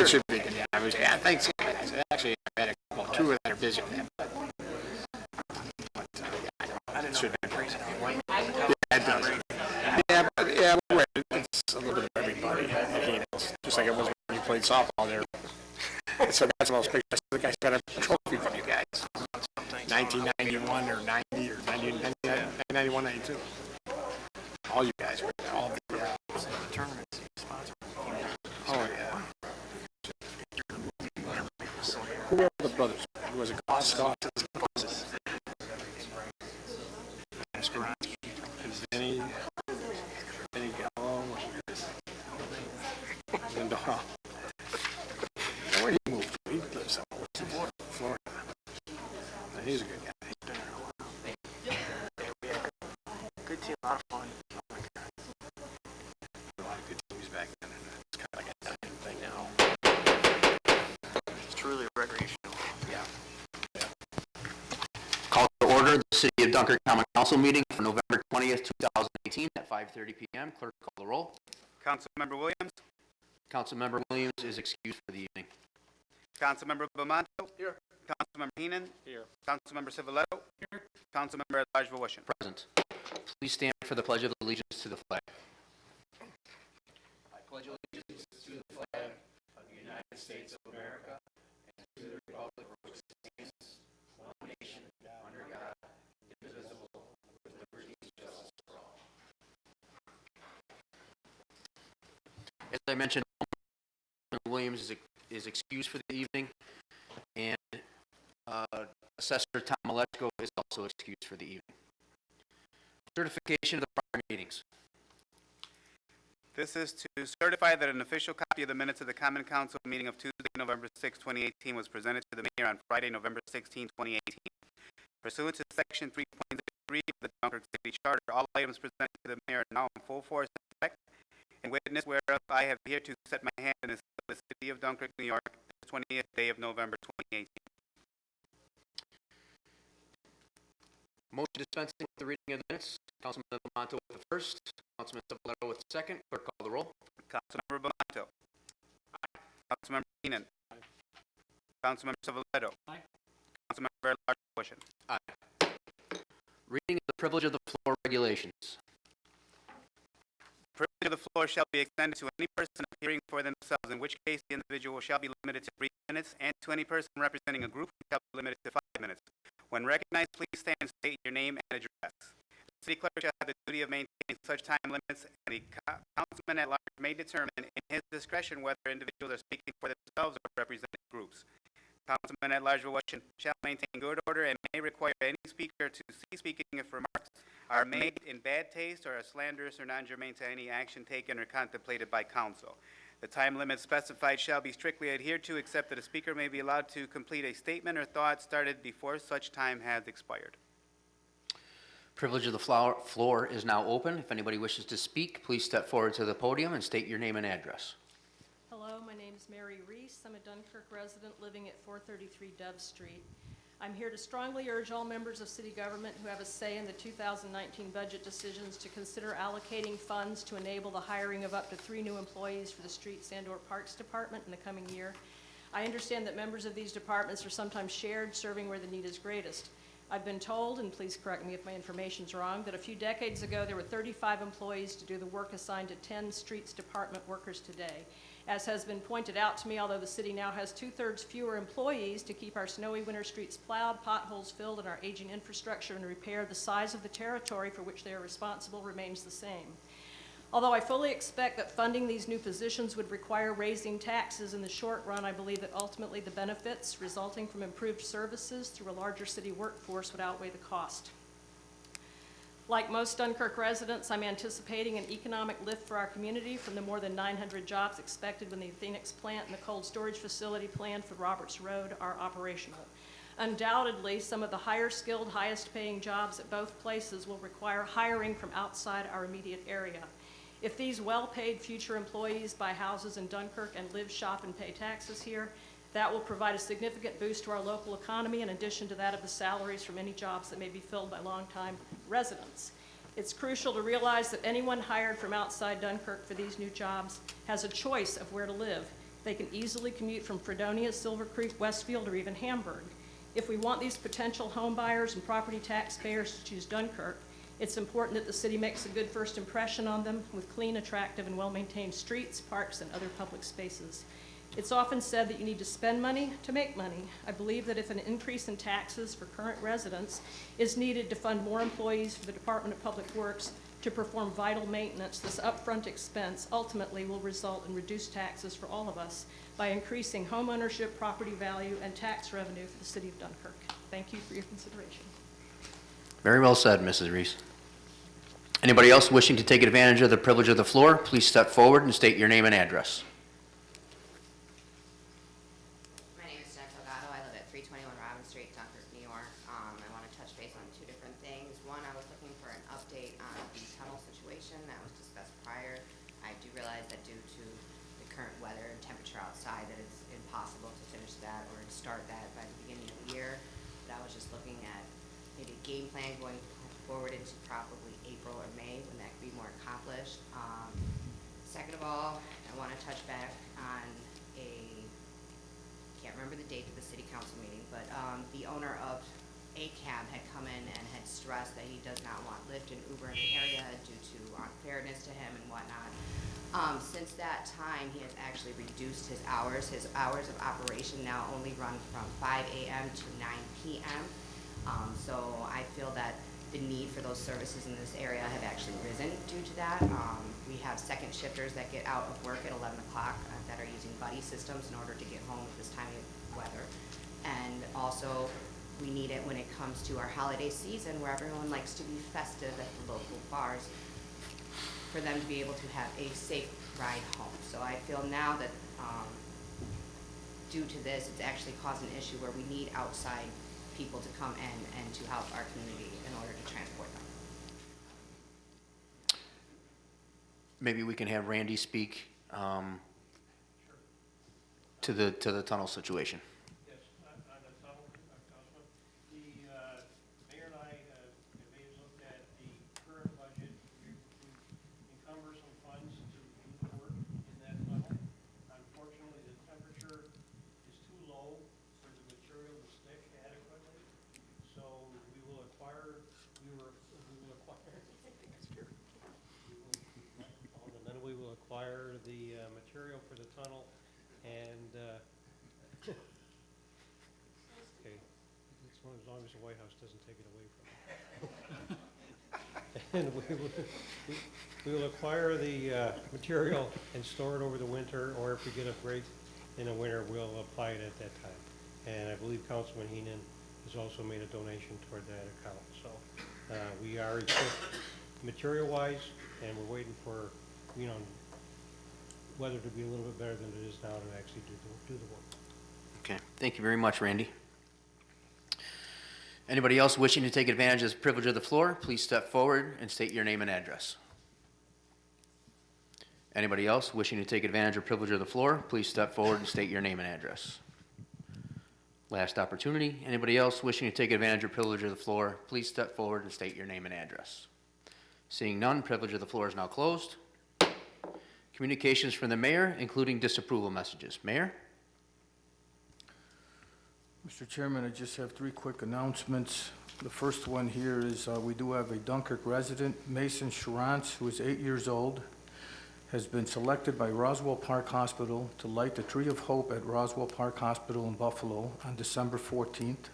It should be good. Yeah, thanks, guys. Actually, I had a couple, two that are busy with that, but I didn't should be crazy. Yeah, it does. Yeah, but it's a little bit of everybody. Just like it was when you played softball there. So that's the most picture. I think I got a trophy from you guys. 1991 or 90 or 1991, 92. All you guys were there. All of you. The tournaments sponsored. Oh, yeah. Who were the brothers? Who was it? Scott? Vinny Gallo. And where did he move to? He lives in Florida. He's a good guy. Good team, a lot of fun. Oh my God. A lot of good teams back then. It's kind of like a dying thing now. It's truly recreational. Yeah. Call to order the City of Dunkirk Common Council meeting for November 20th, 2018 at 5:30 p.m. Clerk, call the roll. Councilmember Williams. Councilmember Williams is excused for the evening. Councilmember Belmonte. Here. Councilmember Heenan. Here. Councilmember Civiletto. Here. Councilmember at-large Wilson. Present. Please stand for the Pledge of Allegiance to the flag. I pledge allegiance to the flag of the United States of America and to the republic for which it stands, one nation, under God, indivisible, with liberty and justice for all. As I mentioned, Williams is excused for the evening, and Assessor Tom Malechko is also excused for the evening. Certification of the prior meetings. This is to certify that an official copy of the minutes of the Common Council meeting of Tuesday, November 6, 2018 was presented to the mayor on Friday, November 16, 2018. Pursuant to Section 3.03 of the Dunkirk City Charter, all items presented to the mayor are now in full force and effect. In witness whereof I have here to set my hand in the City of Dunkirk, New York, the 20th day of November 2018. Motion dispensing with the reading of the minutes. Councilman Belmonte with the first. Councilman Civiletto with the second. Clerk, call the roll. Councilmember Belmonte. Aye. Councilmember Heenan. Aye. Councilmember Civiletto. Aye. Councilmember at-large Wilson. Aye. Reading of the privilege of the floor regulations. Privilege of the floor shall be extended to any person appearing for themselves, in which case the individual shall be limited to 3 minutes, and to any person representing a group shall be limited to 5 minutes. When recognized, please stand and state your name and address. The city clerk shall have the duty of maintaining such time limits, and the councilman at large may determine in his discretion whether individuals are speaking for themselves or representing groups. Councilman at large shall maintain good order and may require any speaker to cease speaking if remarks are made in bad taste or are slanderous or non-germane to any action taken or contemplated by council. The time limit specified shall be strictly adhered to, except that a speaker may be allowed to complete a statement or thought started before such time has expired. Privilege of the floor is now open. If anybody wishes to speak, please step forward to the podium and state your name and address. Hello, my name is Mary Reese. I'm a Dunkirk resident living at 433 Dove Street. I'm here to strongly urge all members of city government who have a say in the 2019 budget decisions to consider allocating funds to enable the hiring of up to 3 new employees for the Streets and/or Parks Department in the coming year. I understand that members of these departments are sometimes shared, serving where the need is greatest. I've been told, and please correct me if my information is wrong, that a few decades ago there were 35 employees to do the work assigned to 10 Streets Department workers today. As has been pointed out to me, although the city now has 2/3 fewer employees to keep our snowy winter streets plowed, potholes filled, and our aging infrastructure in repair, the size of the territory for which they are responsible remains the same. Although I fully expect that funding these new positions would require raising taxes in the short run, I believe that ultimately the benefits resulting from improved services through a larger city workforce would outweigh the cost. Like most Dunkirk residents, I'm anticipating an economic lift for our community from the more than 900 jobs expected when the Phoenix plant and the cold storage facility planned for Roberts Road are operational. Undoubtedly, some of the higher skilled, highest paying jobs at both places will require hiring from outside our immediate area. If these well-paid future employees buy houses in Dunkirk and live, shop, and pay taxes here, that will provide a significant boost to our local economy in addition to that of the salaries from any jobs that may be filled by longtime residents. It's crucial to realize that anyone hired from outside Dunkirk for these new jobs has a choice of where to live. They can easily commute from Fredonia, Silver Creek, Westfield, or even Hamburg. If we want these potential home buyers and property taxpayers to choose Dunkirk, it's important that the city makes a good first impression on them with clean, attractive, and well-maintained streets, parks, and other public spaces. It's often said that you need to spend money to make money. I believe that if an increase in taxes for current residents is needed to fund more employees for the Department of Public Works to perform vital maintenance, this upfront expense ultimately will result in reduced taxes for all of us by increasing home ownership, property value, and tax revenue for the city of Dunkirk. Thank you for your consideration. Very well said, Mrs. Reese. Anybody else wishing to take advantage of the privilege of the floor, please step forward and state your name and address. My name is Jen Delgado. I live at 321 Robin Street, Dunkirk, New York. I want to touch base on two different things. One, I was looking for an update on the tunnel situation that was discussed prior. I do realize that due to the current weather and temperature outside that it's impossible to finish that or start that by the beginning of the year. But I was just looking at maybe a game plan going forward into probably April or May when that could be more accomplished. Second of all, I want to touch back on can't remember the date of the city council meeting, but the owner of a cab had come in and had stressed that he does not want Lyft and Uber in the area due to unfairness to him and whatnot. Since that time, he has actually reduced his hours. His hours of operation now only run from 5 a.m. to 9 p.m. So I feel that the need for those services in this area have actually risen due to that. We have second shifters that get out of work at 11 o'clock that are using buddy systems in order to get home at this time of weather. And also, we need it when it comes to our holiday season where everyone likes to be festive at the local bars for them to be able to have a safe ride home. So I feel now that due to this, it's actually caused an issue where we need outside people to come in and to help our community in order to transport them. Maybe we can have Randy speak to the tunnel situation. Yes, on the tunnel, Councilman, the mayor and I have looked at the current budget to encumber some funds to do the work in that tunnel. Unfortunately, the temperature is too low for the material to stick adequately, so we will acquire, and then we will acquire the material for the tunnel, and okay, it's one as long as the White House doesn't take it away from it. And we will acquire the material and store it over the winter, or if we get a break in the winter, we'll apply it at that time. And I believe Councilman Heenan has also made a donation toward that account. So we are equipped material-wise, and we're waiting for, weather to be a little bit better than it is now to actually do the work. Okay, thank you very much, Randy. Anybody else wishing to take advantage of the privilege of the floor, please step forward and state your name and address. Anybody else wishing to take advantage of the privilege of the floor, please step forward and state your name and address. Last opportunity. Anybody else wishing to take advantage of the privilege of the floor, please step forward and state your name and address. Seeing none, privilege of the floor is now closed. Communications from the mayor, including disapproval messages. Mayor? Mr. Chairman, I just have three quick announcements. The first one here is we do have a Dunkirk resident, Mason Sharance, who is 8 years old, has been selected by Roswell Park Hospital to light the Tree of Hope at Roswell Park Hospital in Buffalo on December 14th.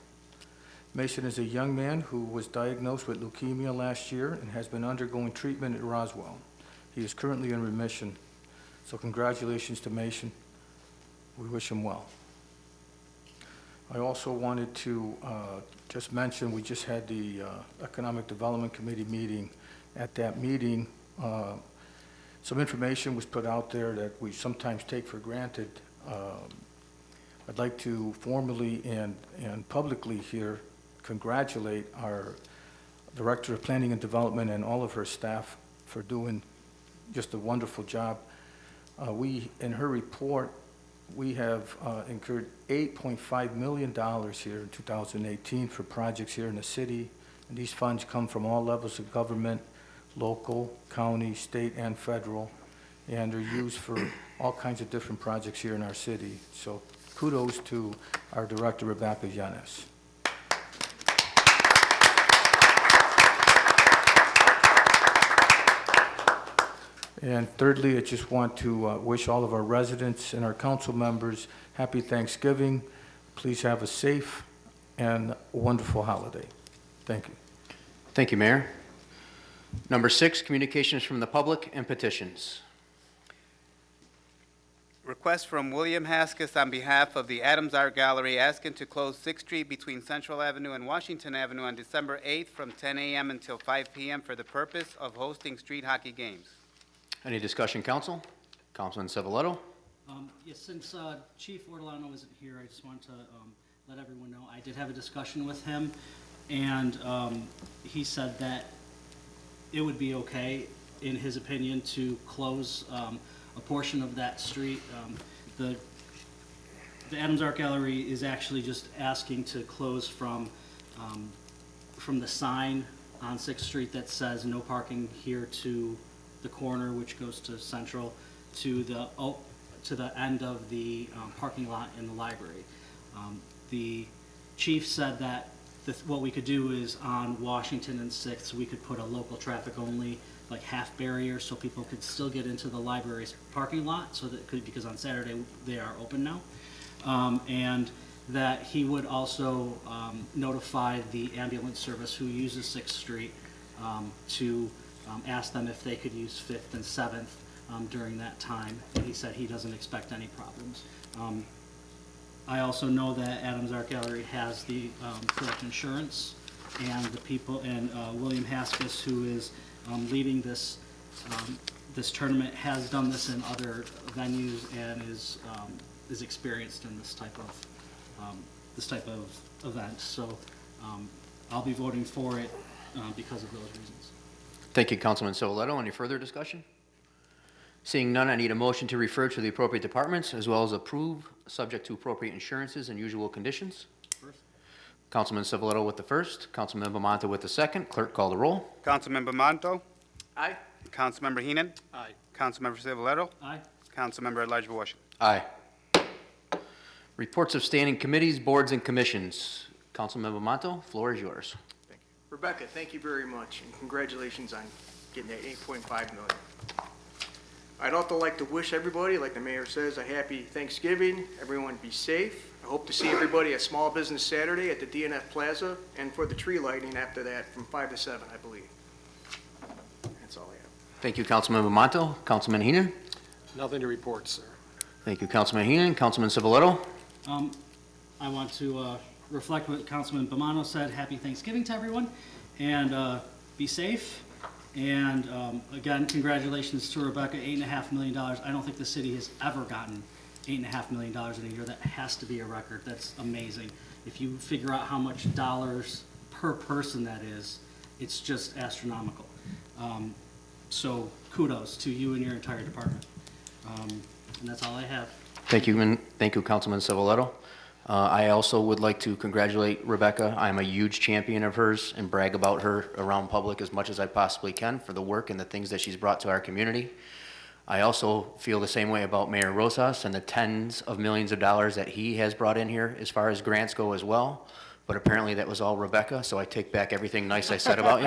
Mason is a young man who was diagnosed with leukemia last year and has been undergoing treatment at Roswell. He is currently in remission. So congratulations to Mason. We wish him well. I also wanted to just mention, we just had the Economic Development Committee meeting. At that meeting, some information was put out there that we sometimes take for granted. I'd like to formally and publicly here congratulate our Director of Planning and Development and all of her staff for doing just a wonderful job. In her report, we have incurred $8.5 million here in 2018 for projects here in the city. And these funds come from all levels of government, local, county, state, and federal. And they're used for all kinds of different projects here in our city. So kudos to our director, Rebecca Yanis. And thirdly, I just want to wish all of our residents and our council members happy Thanksgiving. Please have a safe and wonderful holiday. Thank you. Thank you, Mayor. Number 6, communications from the public and petitions. Request from William Haskis on behalf of the Adams Art Gallery asking to close 6th Street between Central Avenue and Washington Avenue on December 8th from 10 a.m. until 5 p.m. for the purpose of hosting street hockey games. Any discussion, council? Councilman Civiletto? Yes, since Chief Ortolano isn't here, I just want to let everyone know, I did have a discussion with him, and he said that it would be okay, in his opinion, to close a portion of that street. The Adams Art Gallery is actually just asking to close from the sign on 6th Street that says no parking here to the corner, which goes to Central, to the end of the parking lot in the library. The chief said that what we could do is on Washington and 6th, we could put a local traffic only, like half barrier, so people could still get into the library's parking lot, so that because on Saturday they are open now. And that he would also notify the ambulance service who uses 6th Street to ask them if they could use 5th and 7th during that time. And he said he doesn't expect any problems. I also know that Adams Art Gallery has the correct insurance, and the people, and William Haskis, who is leading this this tournament, has done this in other venues and is experienced in this type of event. So I'll be voting for it because of those reasons. Thank you, Councilman Civiletto. Any further discussion? Seeing none, I need a motion to refer to the appropriate departments as well as approve, subject to appropriate insurances and usual conditions. First. Councilman Civiletto with the first, Councilman Bamonte with the second. Clerk, call the roll. Councilmember Monto, Aye. Councilmember Heenan, Aye. Councilmember Civiletto, Aye. Councilmember at-large Washington. Aye. Reports of standing committees, boards, and commissions. Councilman Bamonte, floor is yours. Thank you. Rebecca, thank you very much, and congratulations on getting that $8.5 million. I'd also like to wish everybody, like the mayor says, a happy Thanksgiving. Everyone be safe. I hope to see everybody at Small Business Saturday at the DNF Plaza, and for the tree lighting after that from 5 to 7, I believe. That's all I have. Thank you, Councilman Bamonte. Councilman Heenan? Nothing to report, sir. Thank you, Councilman Heenan. Councilman Civiletto? I want to reflect what Councilman Bomano said. Happy Thanksgiving to everyone, and be safe. And again, congratulations to Rebecca, $8.5 million. I don't think the city has ever gotten $8.5 million in a year. That has to be a record. That's amazing. If you figure out how much dollars per person that is, it's just astronomical. So kudos to you and your entire department. And that's all I have. Thank you, Councilman Civiletto. I also would like to congratulate Rebecca. I'm a huge champion of hers and brag about her around public as much as I possibly can for the work and the things that she's brought to our community. I also feel the same way about Mayor Rosas and the tens of millions of dollars that he has brought in here as far as grants go as well. But apparently that was all Rebecca, so I take back everything nice I said about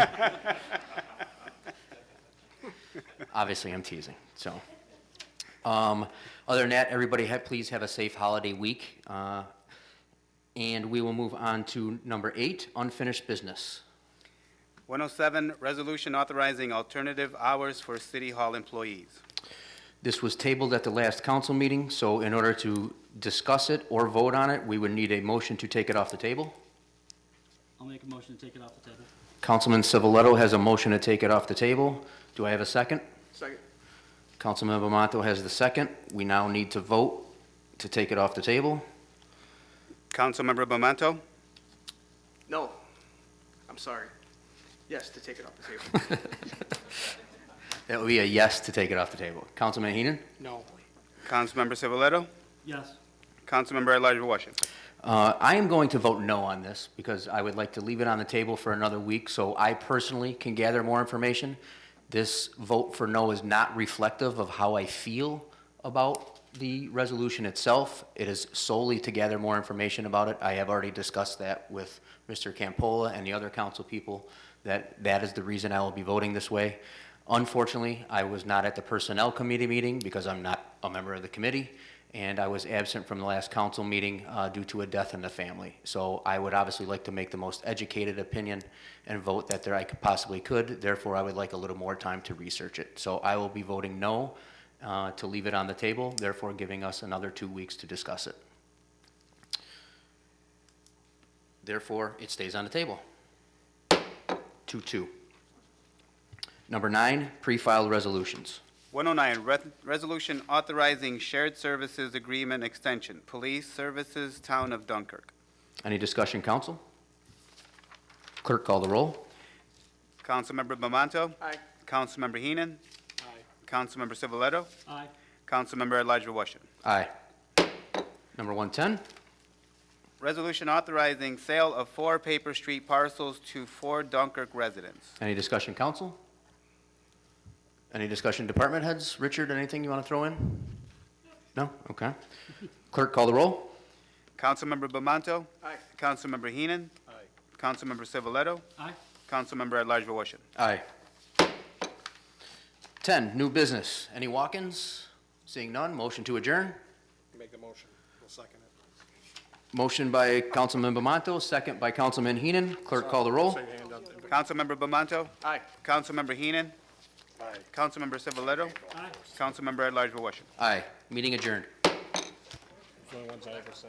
you. Obviously, I'm teasing, so. Other than that, everybody please have a safe holiday week. And we will move on to number 8, unfinished business. 107, resolution authorizing alternative hours for City Hall employees. This was tabled at the last council meeting, so in order to discuss it or vote on it, we would need a motion to take it off the table. I'll make a motion to take it off the table. Councilman Civiletto has a motion to take it off the table. Do I have a second? Second. Councilman Bamonte has the second. We now need to vote to take it off the table. Councilmember Bamanto, No. I'm sorry. Yes, to take it off the table. That would be a yes to take it off the table. Councilman Heenan? No. Councilmember Civiletto, Yes. Councilmember at-large Washington. I am going to vote no on this because I would like to leave it on the table for another week so I personally can gather more information. This vote for no is not reflective of how I feel about the resolution itself. It is solely to gather more information about it. I have already discussed that with Mr. Campola and the other council people, that is the reason I will be voting this way. Unfortunately, I was not at the Personnel Committee meeting because I'm not a member of the committee, and I was absent from the last council meeting due to a death in the family. So I would obviously like to make the most educated opinion and vote that I possibly could. Therefore, I would like a little more time to research it. So I will be voting no to leave it on the table, therefore giving us another 2 weeks to discuss it. Therefore, it stays on the table. 2-2. Number 9, pre-filed resolutions. 109, resolution authorizing shared services agreement extension, police services, town of Dunkirk. Any discussion, council? Clerk, call the roll. Councilmember Bamanto? Aye. Councilmember Heenan? Aye. Councilmember Civiletto? Aye. Councilmember Elijah Washington. Aye. Number 110, Resolution authorizing sale of 4 Paper Street parcels to 4 Dunkirk residents. any discussion, council? Any discussion, department heads? Richard, anything you want to throw in? No? Okay. Clerk, call the roll. Councilmember Bamanto? Aye. Councilmember Heenan? Aye. Councilmember Civiletto? Aye. Councilmember Elijah Washington. Aye. 10, new business. Any walk-ins? Seeing none, motion to adjourn. Make the motion. We'll second it. Motion by Councilman Bamanto, second by Councilman Heenan. Clerk, call the roll. Say your hand up. Councilmember Bamanto? Aye. Councilmember Heenan? Aye. Councilmember Civiletto? Aye. Councilmember Elijah Washington. Aye. Meeting adjourned. It's the only ones I ever say.